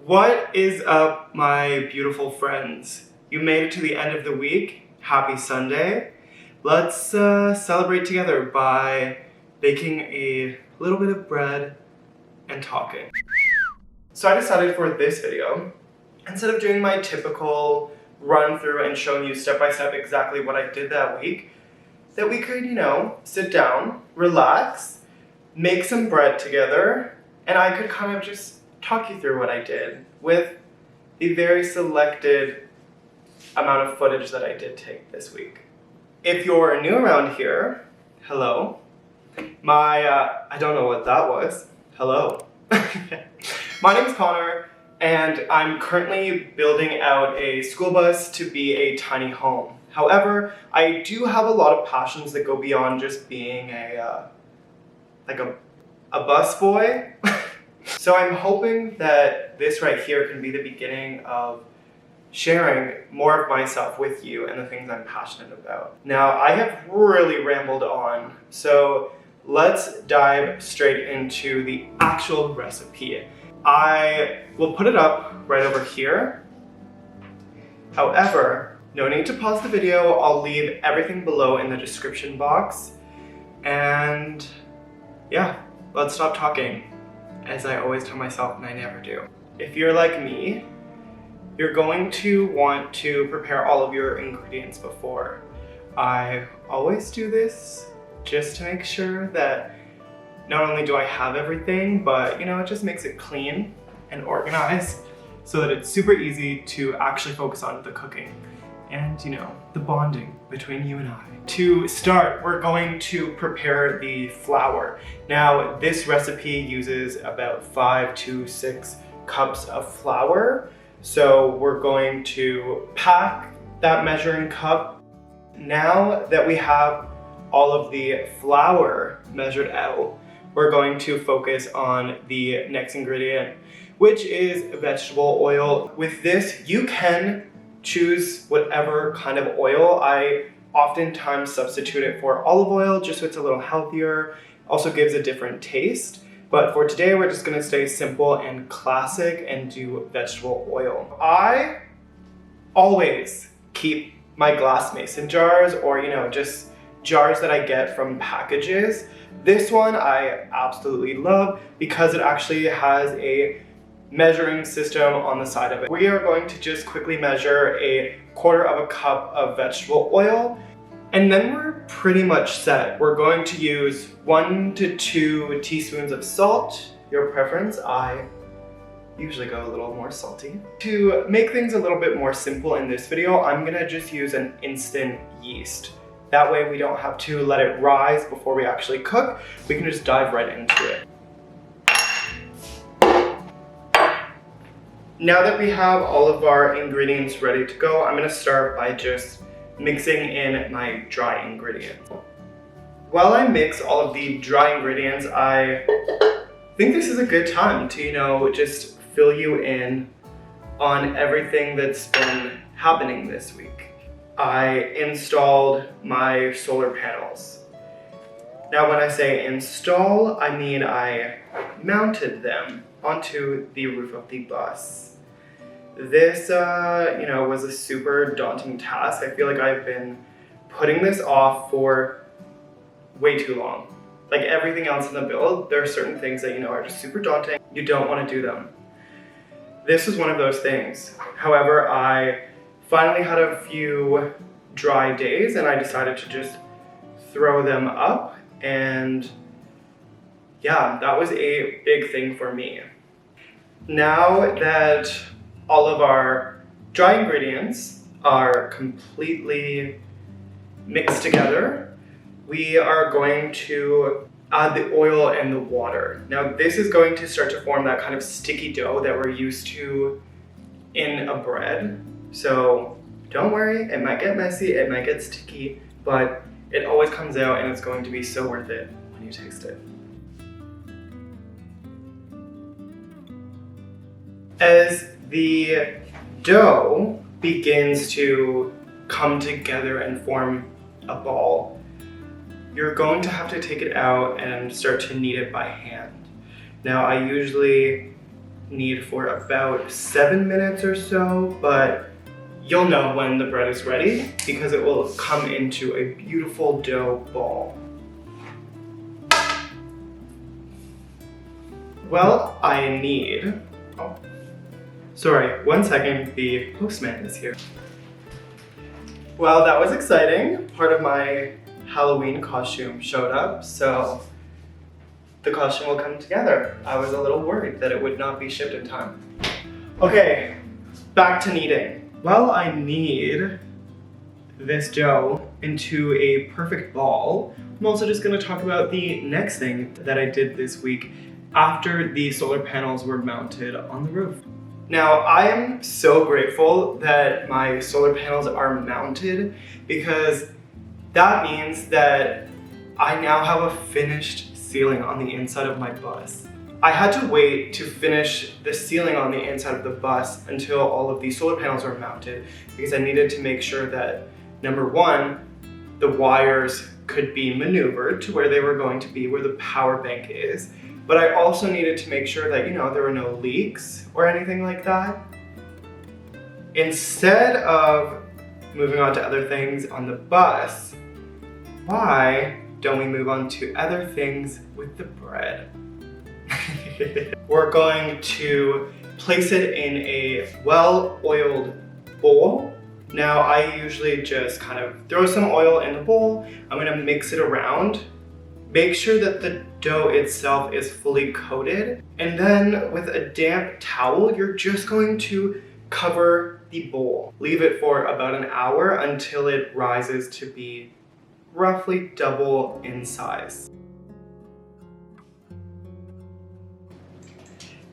What is up, my beautiful friends? You made it to the end of the week. Happy Sunday. Let's celebrate together by baking a little bit of bread and talking. So I decided for this video, instead of doing my typical run through and showing you step by step exactly what I did that week, that we could, sit down, relax, make some bread together, and I could kind of just talk you through what I did with the very selected amount of footage that I did take this week. If you're new around here, hello. I don't know what that was. Hello. My name's Connor, and I'm currently building out a school bus to be a tiny home. However, I do have a lot of passions that go beyond just being a bus boy. So I'm hoping that this right here can be the beginning of sharing more of myself with you and the things I'm passionate about. Now, I have really rambled on, so let's dive straight into the actual recipe. I will put it up right over here. However, no need to pause the video. I'll leave everything below in the description box. And yeah, let's stop talking, as I always tell myself and I never do. If you're like me, you're going to want to prepare all of your ingredients before. I always do this just to make sure that not only do I have everything, but it just makes it clean and organized so that it's super easy to actually focus on the cooking and the bonding between you and I. To start, we're going to prepare the flour. Now, this recipe uses about 5 to 6 cups of flour. So we're going to pack that measuring cup. Now that we have all of the flour measured out, we're going to focus on the next ingredient, which is vegetable oil. With this, you can choose whatever kind of oil. I oftentimes substitute it for olive oil just so it's a little healthier. Also gives a different taste. But for today, we're just gonna stay simple and classic and do vegetable oil. I always keep my glass mason jars or just jars that I get from packages. This one I absolutely love because it actually has a measuring system on the side of it. We are going to just quickly measure a 1/4 cup of vegetable oil, and then we're pretty much set. We're going to use 1 to 2 teaspoons of salt, your preference. I usually go a little more salty. To make things a little bit more simple in this video, I'm gonna just use an instant yeast. That way we don't have to let it rise before we actually cook. We can just dive right into it. Now that we have all of our ingredients ready to go, I'm gonna start by just mixing in my dry ingredients. While I mix all of the dry ingredients, I think this is a good time to, just fill you in on everything that's been happening this week. I installed my solar panels. Now when I say install, I mean I mounted them onto the roof of the bus. This, was a super daunting task. I feel like I've been putting this off for way too long. Like everything else in the build, there are certain things that are just super daunting. You don't want to do them. This was one of those things. However, I finally had a few dry days and I decided to just throw them up, and yeah, that was a big thing for me. Now that all of our dry ingredients are completely mixed together, we are going to add the oil and the water. Now this is going to start to form that kind of sticky dough that we're used to in a bread. So don't worry, it might get messy, it might get sticky, but it always comes out and it's going to be so worth it when you taste it. As the dough begins to come together and form a ball, you're going to have to take it out and start to knead it by hand. Now I usually knead for about 7 minutes or so, but you'll know when the bread is ready because it will come into a beautiful dough ball. Well, I need, oh, sorry, 1 second, the postman is here. Well, that was exciting. Part of my Halloween costume showed up, so the costume will come together. I was a little worried that it would not be shipped in time. Okay, back to kneading. Well, I knead this dough into a perfect ball. I'm also just gonna talk about the next thing that I did this week after the solar panels were mounted on the roof. Now, I am so grateful that my solar panels are mounted because that means that I now have a finished ceiling on the inside of my bus. I had to wait to finish the ceiling on the inside of the bus until all of these solar panels were mounted because I needed to make sure that, number one, the wires could be maneuvered to where they were going to be, where the power bank is. But I also needed to make sure that, there were no leaks or anything like that. Instead of moving on to other things on the bus, why don't we move on to other things with the bread? We're going to place it in a well-oiled bowl. Now, I usually just kind of throw some oil in the bowl. I'm gonna mix it around. Make sure that the dough itself is fully coated. And then with a damp towel, you're just going to cover the bowl. Leave it for about an hour until it rises to be roughly double in size.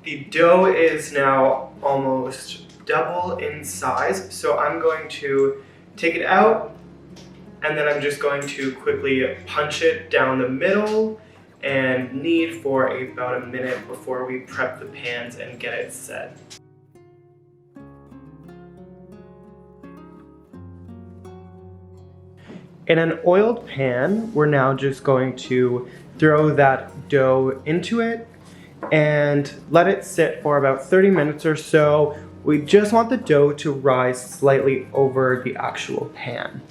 The dough is now almost double in size, so I'm going to take it out and then I'm just going to quickly punch it down the middle and knead for about a minute before we prep the pans and get it set. In an oiled pan, we're now just going to throw that dough into it and let it sit for about 30 minutes or so. We just want the dough to rise slightly over the actual pan.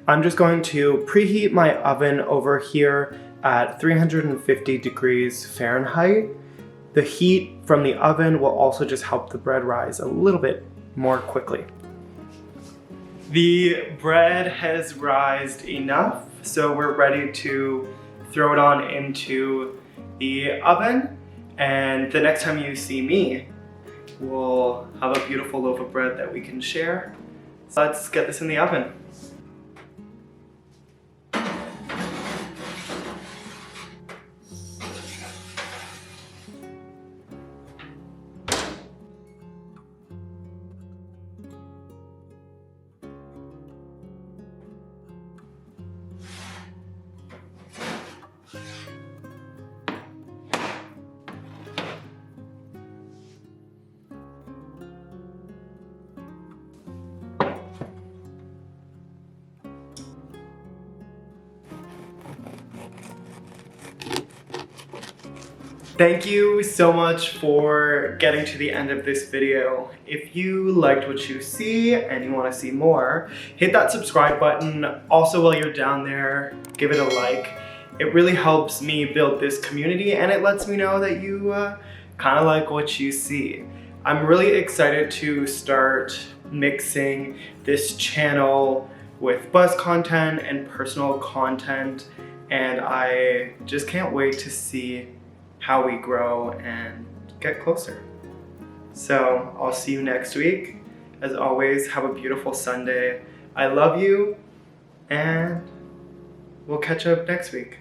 I'm just going to preheat my oven over here at 350 degrees Fahrenheit. The heat from the oven will also just help the bread rise a little bit more quickly. The bread has rised enough, so we're ready to throw it on into the oven. And the next time you see me, we'll have a beautiful loaf of bread that we can share. So let's get this in the oven. Thank you so much for getting to the end of this video. If you liked what you see and you want to see more, hit that subscribe button. Also, while you're down there, give it a like. It really helps me build this community and it lets me know that you kind of like what you see. I'm really excited to start mixing this channel with buzz content and personal content, and I just can't wait to see how we grow and get closer. So I'll see you next week. As always, have a beautiful Sunday. I love you, and we'll catch up next week.